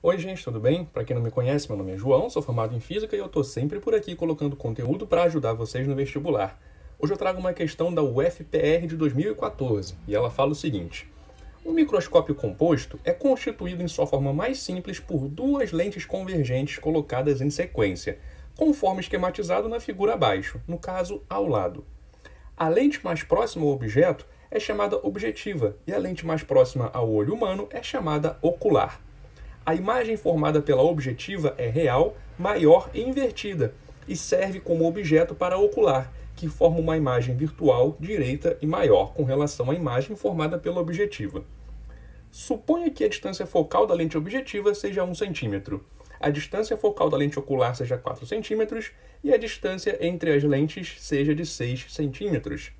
Oi gente, tudo bem? Para quem não me conhece, meu nome é João, sou formado em Física e eu estou sempre por aqui colocando conteúdo para ajudar vocês no vestibular. Hoje eu trago uma questão da UFPR de 2014 e ela fala o seguinte: um microscópio composto é constituído em sua forma mais simples por duas lentes convergentes colocadas em sequência, conforme esquematizado na figura abaixo, no caso, ao lado. A lente mais próxima ao objeto é chamada objetiva e a lente mais próxima ao olho humano é chamada ocular. A imagem formada pela objetiva é real, maior e invertida, e serve como objeto para a ocular, que forma uma imagem virtual direita e maior com relação à imagem formada pela objetiva. Suponha que a distância focal da lente objetiva seja 1 cm, a distância focal da lente ocular seja 4 cm e a distância entre as lentes seja de 6 cm.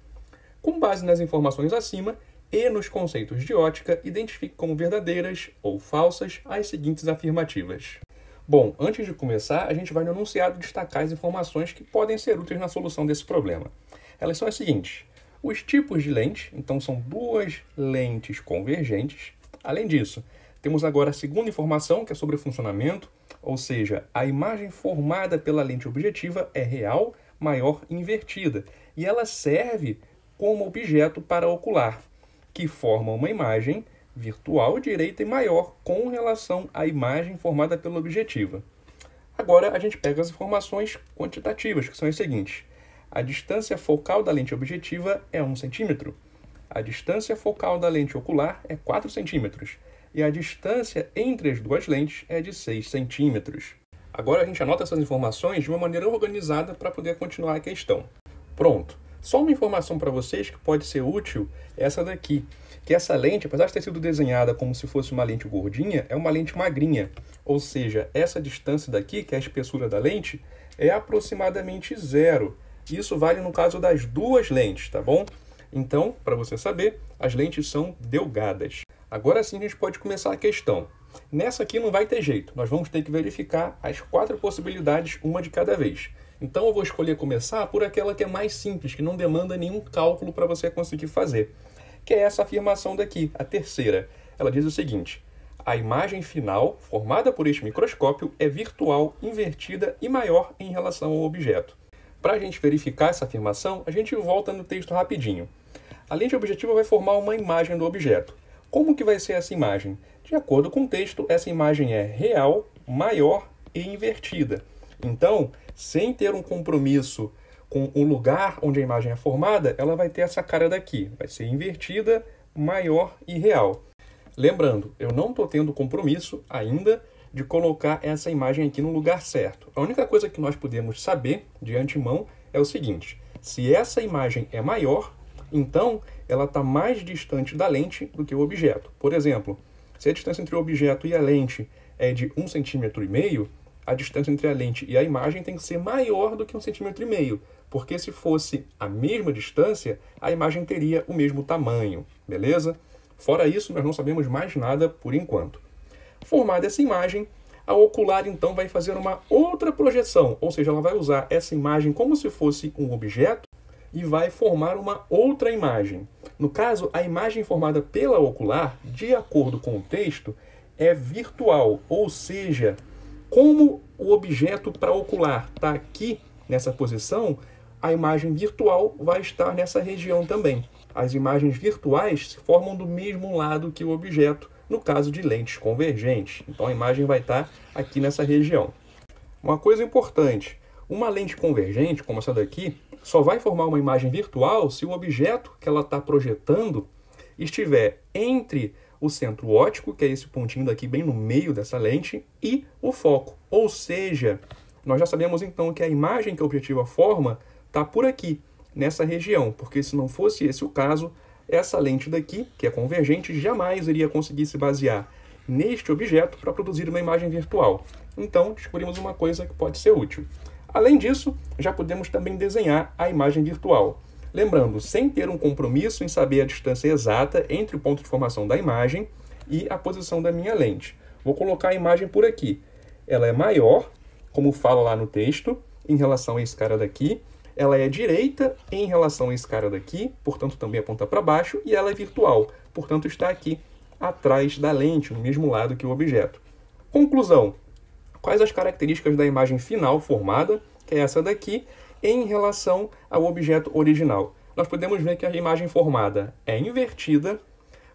Com base nas informações acima, e nos conceitos de ótica, identifique como verdadeiras ou falsas as seguintes afirmativas. Bom, antes de começar, a gente vai no enunciado destacar as informações que podem ser úteis na solução desse problema. Elas são as seguintes: os tipos de lente, então são duas lentes convergentes. Além disso, temos agora a segunda informação, que é sobre o funcionamento, ou seja, a imagem formada pela lente objetiva é real, maior e invertida, e ela serve como objeto para ocular, que forma uma imagem virtual direita e maior com relação à imagem formada pela objetiva. Agora a gente pega as informações quantitativas, que são as seguintes: a distância focal da lente objetiva é 1 cm, a distância focal da lente ocular é 4 cm e a distância entre as duas lentes é de 6 cm. Agora a gente anota essas informações de uma maneira organizada para poder continuar a questão. Pronto! Só uma informação para vocês que pode ser útil é essa daqui, que essa lente, apesar de ter sido desenhada como se fosse uma lente gordinha, é uma lente magrinha. Ou seja, essa distância daqui, que é a espessura da lente, é aproximadamente 0. Isso vale no caso das duas lentes, tá bom? Então, para você saber, as lentes são delgadas. Agora sim a gente pode começar a questão. Nessa aqui não vai ter jeito, nós vamos ter que verificar as 4 possibilidades, uma de cada vez. Então eu vou escolher começar por aquela que é mais simples, que não demanda nenhum cálculo para você conseguir fazer, que é essa afirmação daqui, a terceira. Ela diz o seguinte: a imagem final, formada por este microscópio, é virtual, invertida e maior em relação ao objeto. Para a gente verificar essa afirmação, a gente volta no texto rapidinho. A lente objetiva vai formar uma imagem do objeto. Como que vai ser essa imagem? De acordo com o texto, essa imagem é real, maior e invertida. Então, sem ter um compromisso com o lugar onde a imagem é formada, ela vai ter essa cara daqui. Vai ser invertida, maior e real. Lembrando, eu não estou tendo compromisso ainda de colocar essa imagem aqui no lugar certo. A única coisa que nós podemos saber de antemão é o seguinte: se essa imagem é maior, então ela está mais distante da lente do que o objeto. Por exemplo, se a distância entre o objeto e a lente é de 1,5 cm, a distância entre a lente e a imagem tem que ser maior do que 1,5 cm, porque se fosse a mesma distância, a imagem teria o mesmo tamanho, beleza? Fora isso, nós não sabemos mais nada por enquanto. Formada essa imagem, a ocular então vai fazer uma outra projeção, ou seja, ela vai usar essa imagem como se fosse um objeto e vai formar uma outra imagem. No caso, a imagem formada pela ocular, de acordo com o texto, é virtual, ou seja, como o objeto para ocular está aqui nessa posição, a imagem virtual vai estar nessa região também. As imagens virtuais se formam do mesmo lado que o objeto, no caso de lentes convergentes. Então a imagem vai estar aqui nessa região. Uma coisa importante: uma lente convergente, como essa daqui, só vai formar uma imagem virtual se o objeto que ela está projetando estiver entre o centro óptico, que é esse pontinho daqui bem no meio dessa lente, e o foco. Ou seja, nós já sabemos então que a imagem que a objetiva forma está por aqui, nessa região, porque se não fosse esse o caso, essa lente daqui, que é convergente, jamais iria conseguir se basear neste objeto para produzir uma imagem virtual. Então, descobrimos uma coisa que pode ser útil. Além disso, já podemos também desenhar a imagem virtual. Lembrando, sem ter um compromisso em saber a distância exata entre o ponto de formação da imagem e a posição da minha lente. Vou colocar a imagem por aqui. Ela é maior, como fala lá no texto, em relação a esse cara daqui. Ela é direita em relação a esse cara daqui, portanto também aponta para baixo, e ela é virtual, portanto está aqui atrás da lente, no mesmo lado que o objeto. Conclusão. Quais as características da imagem final formada, que é essa daqui, em relação ao objeto original? Nós podemos ver que a imagem formada é invertida,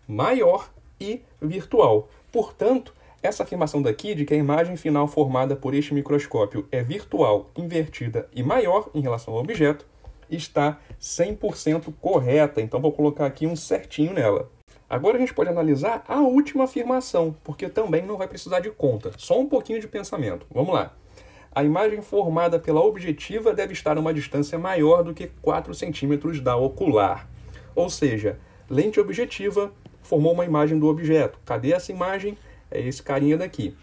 maior e virtual. Portanto, essa afirmação daqui de que a imagem final formada por este microscópio é virtual, invertida e maior em relação ao objeto está 100% correta. Então, vou colocar aqui um certinho nela. Agora a gente pode analisar a última afirmação, porque também não vai precisar de conta, só um pouquinho de pensamento. Vamos lá. A imagem formada pela objetiva deve estar a uma distância maior do que 4 centímetros da ocular. Ou seja, lente objetiva formou uma imagem do objeto. Cadê essa imagem? É esse carinha daqui.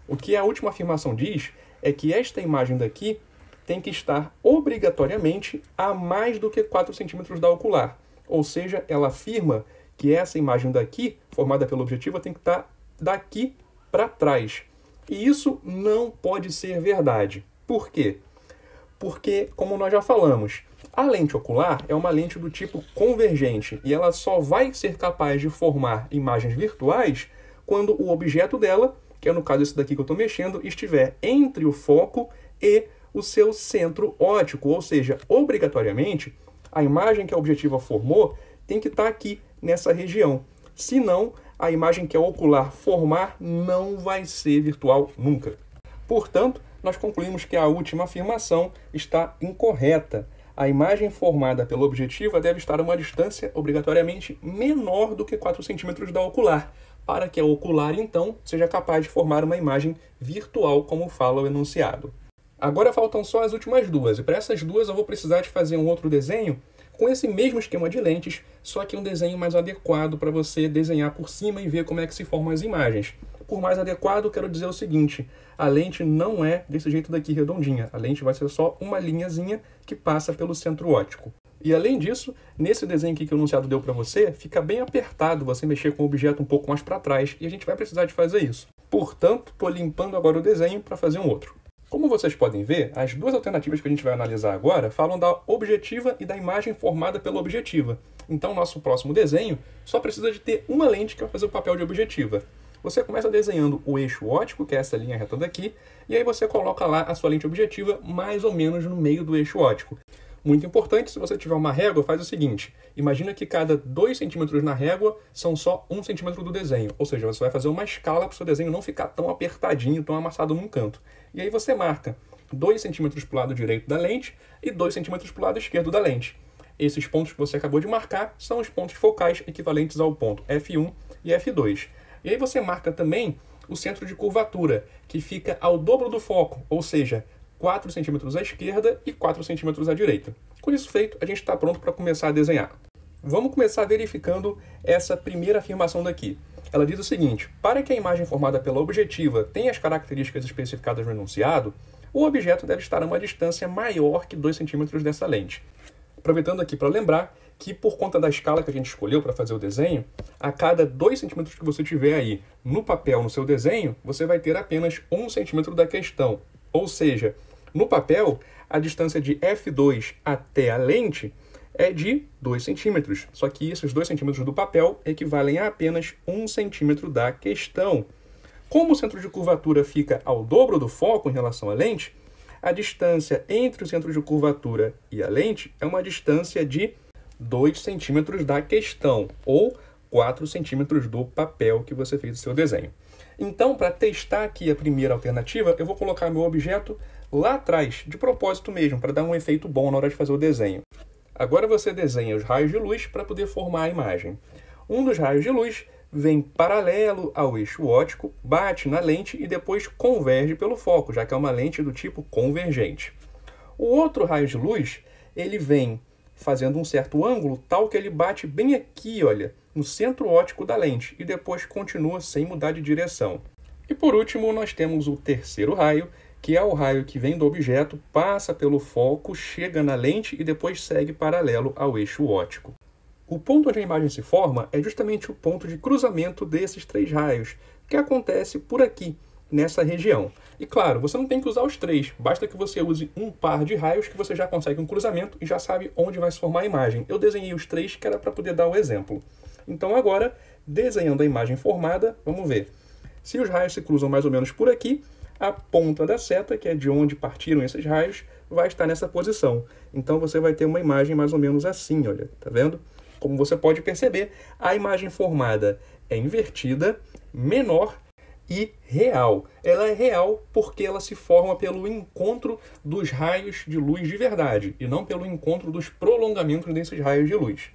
O que a última afirmação diz é que esta imagem daqui tem que estar obrigatoriamente a mais do que 4 centímetros da ocular. Ou seja, ela afirma que essa imagem daqui, formada pela objetiva, tem que estar daqui para trás. E isso não pode ser verdade. Por quê? Porque, como nós já falamos, a lente ocular é uma lente do tipo convergente e ela só vai ser capaz de formar imagens virtuais quando o objeto dela, que é no caso esse daqui que eu estou mexendo, estiver entre o foco e o seu centro óptico. Ou seja, obrigatoriamente, a imagem que a objetiva formou tem que estar aqui, nessa região. Senão, a imagem que a ocular formar não vai ser virtual nunca. Portanto, nós concluímos que a última afirmação está incorreta. A imagem formada pela objetiva deve estar a uma distância obrigatoriamente menor do que 4 centímetros da ocular, para que a ocular, então, seja capaz de formar uma imagem virtual, como fala o enunciado. Agora faltam só as últimas duas, e para essas duas eu vou precisar de fazer um outro desenho com esse mesmo esquema de lentes, só que um desenho mais adequado para você desenhar por cima e ver como é que se formam as imagens. Por mais adequado, quero dizer o seguinte, a lente não é desse jeito daqui redondinha, a lente vai ser só uma linhazinha que passa pelo centro óptico. E além disso, nesse desenho aqui que o enunciado deu para você, fica bem apertado você mexer com o objeto um pouco mais para trás, e a gente vai precisar de fazer isso. Portanto, estou limpando agora o desenho para fazer um outro. Como vocês podem ver, as duas alternativas que a gente vai analisar agora falam da objetiva e da imagem formada pela objetiva. Então, nosso próximo desenho só precisa de ter uma lente que vai fazer o papel de objetiva. Você começa desenhando o eixo óptico, que é essa linha reta daqui, e aí você coloca lá a sua lente objetiva mais ou menos no meio do eixo óptico. Muito importante, se você tiver uma régua, faz o seguinte, imagina que cada 2 centímetros na régua são só 1 centímetro do desenho, ou seja, você vai fazer uma escala para o seu desenho não ficar tão apertadinho, tão amassado num canto. E aí você marca 2 centímetros para o lado direito da lente e 2 centímetros para o lado esquerdo da lente. Esses pontos que você acabou de marcar são os pontos focais equivalentes ao ponto F1 e F2. E aí você marca também o centro de curvatura, que fica ao dobro do foco, ou seja, 4 centímetros à esquerda e 4 centímetros à direita. Com isso feito, a gente está pronto para começar a desenhar. Vamos começar verificando essa primeira afirmação daqui. Ela diz o seguinte, para que a imagem formada pela objetiva tenha as características especificadas no enunciado, o objeto deve estar a uma distância maior que 2 centímetros dessa lente. Aproveitando aqui para lembrar que, por conta da escala que a gente escolheu para fazer o desenho, a cada 2 centímetros que você tiver aí no papel, no seu desenho, você vai ter apenas 1 centímetro da questão. Ou seja, no papel, a distância de F2 até a lente é de 2 centímetros. Só que esses 2 centímetros do papel equivalem a apenas 1 centímetro da questão. Como o centro de curvatura fica ao dobro do foco em relação à lente, a distância entre o centro de curvatura e a lente é uma distância de 2 centímetros da questão, ou 4 centímetros do papel que você fez o seu desenho. Então, para testar aqui a primeira alternativa, eu vou colocar meu objeto lá atrás, de propósito mesmo, para dar um efeito bom na hora de fazer o desenho. Agora você desenha os raios de luz para poder formar a imagem. Um dos raios de luz vem paralelo ao eixo óptico, bate na lente e depois converge pelo foco, já que é uma lente do tipo convergente. O outro raio de luz, ele vem fazendo um certo ângulo, tal que ele bate bem aqui, olha, no centro óptico da lente, e depois continua sem mudar de direção. E por último, nós temos o terceiro raio, que é o raio que vem do objeto, passa pelo foco, chega na lente e depois segue paralelo ao eixo óptico. O ponto onde a imagem se forma é justamente o ponto de cruzamento desses 3 raios, que acontece por aqui, nessa região. E claro, você não tem que usar os 3, basta que você use um par de raios que você já consegue um cruzamento e já sabe onde vai se formar a imagem. Eu desenhei os 3 que era para poder dar o exemplo. Então agora, desenhando a imagem formada, vamos ver. Se os raios se cruzam mais ou menos por aqui, a ponta da seta, que é de onde partiram esses raios, vai estar nessa posição. Então você vai ter uma imagem mais ou menos assim, olha, tá vendo? Como você pode perceber, a imagem formada é invertida, menor e real. Ela é real porque ela se forma pelo encontro dos raios de luz de verdade e não pelo encontro dos prolongamentos desses raios de luz.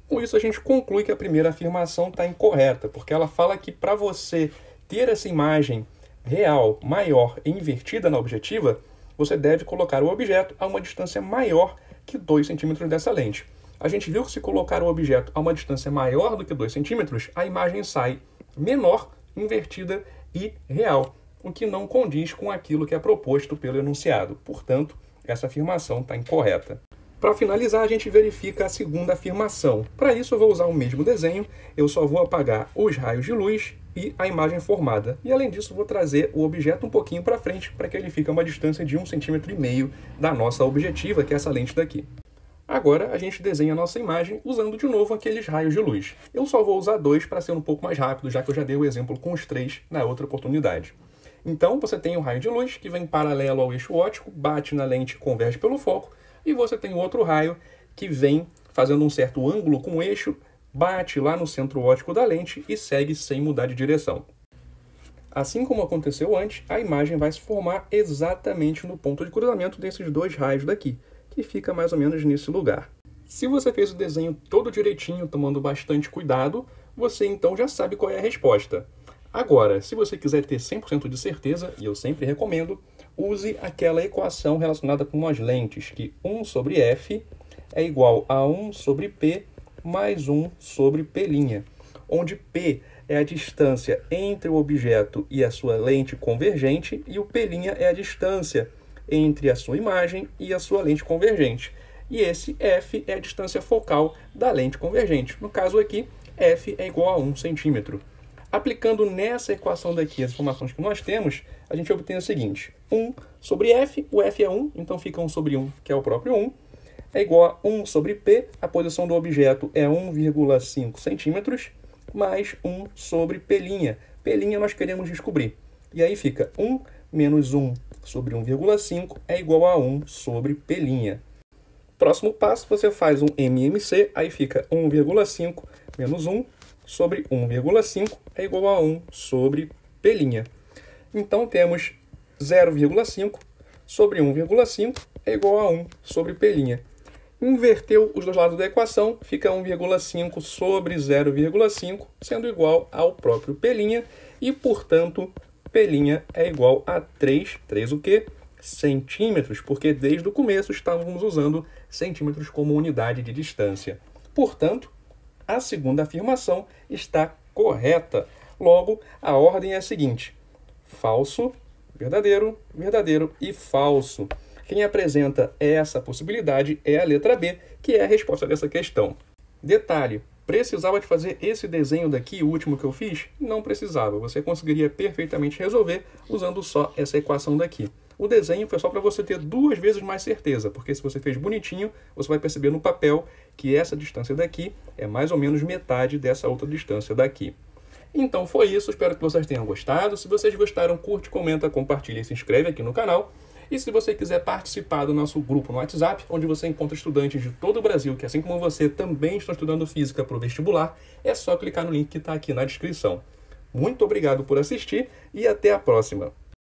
Com isso, a gente conclui que a primeira afirmação está incorreta, porque ela fala que para você ter essa imagem real, maior e invertida na objetiva, você deve colocar o objeto a uma distância maior que 2 centímetros dessa lente. A gente viu que se colocar o objeto a uma distância maior do que 2 centímetros, a imagem sai menor, invertida e real, o que não condiz com aquilo que é proposto pelo enunciado. Portanto, essa afirmação está incorreta. Para finalizar, a gente verifica a segunda afirmação. Para isso, eu vou usar o mesmo desenho, eu só vou apagar os raios de luz e a imagem formada. E, além disso, vou trazer o objeto um pouquinho para frente, para que ele fique a uma distância de 1,5 cm da nossa objetiva, que é essa lente daqui. Agora, a gente desenha a nossa imagem usando de novo aqueles raios de luz. Eu só vou usar 2 para ser um pouco mais rápido, já que eu já dei o exemplo com os 3 na outra oportunidade. Então, você tem o raio de luz, que vem paralelo ao eixo óptico, bate na lente e converge pelo foco, e você tem outro raio que vem fazendo um certo ângulo com o eixo, bate lá no centro óptico da lente e segue sem mudar de direção. Assim como aconteceu antes, a imagem vai se formar exatamente no ponto de cruzamento desses dois raios daqui, que fica mais ou menos nesse lugar. Se você fez o desenho todo direitinho, tomando bastante cuidado, você então já sabe qual é a resposta. Agora, se você quiser ter 100% de certeza, e eu sempre recomendo, use aquela equação relacionada com as lentes, que 1 sobre f é igual a 1 sobre p mais 1 sobre p', onde p é a distância entre o objeto e a sua lente convergente, e o p' é a distância entre a sua imagem e a sua lente convergente. E esse f é a distância focal da lente convergente. No caso aqui, f é igual a 1 centímetro. Aplicando nessa equação daqui as informações que nós temos, a gente obtém o seguinte: 1 sobre f, o f é 1, então fica 1 sobre 1, que é o próprio 1, é igual a 1 sobre p, a posição do objeto é 1,5 centímetros, mais 1 sobre p'. P' nós queremos descobrir. E aí fica 1 menos 1 sobre 1,5 é igual a 1 sobre p'. Próximo passo, você faz um MMC, aí fica 1,5 menos 1 sobre 1,5 é igual a 1 sobre p'. Então temos 0,5 sobre 1,5 é igual a 1 sobre p'. Inverteu os dois lados da equação, fica 1,5 sobre 0,5, sendo igual ao próprio p', e, portanto, p' é igual a 3 o quê? Centímetros, porque desde o começo estávamos usando centímetros como unidade de distância. Portanto, a segunda afirmação está correta. Logo, a ordem é a seguinte: falso, verdadeiro, verdadeiro e falso. Quem apresenta essa possibilidade é a letra B, que é a resposta dessa questão. Detalhe: precisava de fazer esse desenho daqui, o último que eu fiz? Não precisava. Você conseguiria perfeitamente resolver usando só essa equação daqui. O desenho foi só para você ter 2 vezes mais certeza, porque se você fez bonitinho, você vai perceber no papel que essa distância daqui é mais ou menos metade dessa outra distância daqui. Então foi isso, espero que vocês tenham gostado. Se vocês gostaram, curte, comenta, compartilha e se inscreve aqui no canal. E se você quiser participar do nosso grupo no WhatsApp, onde você encontra estudantes de todo o Brasil, que assim como você também estão estudando física para o vestibular, é só clicar no link que está aqui na descrição. Muito obrigado por assistir e até a próxima!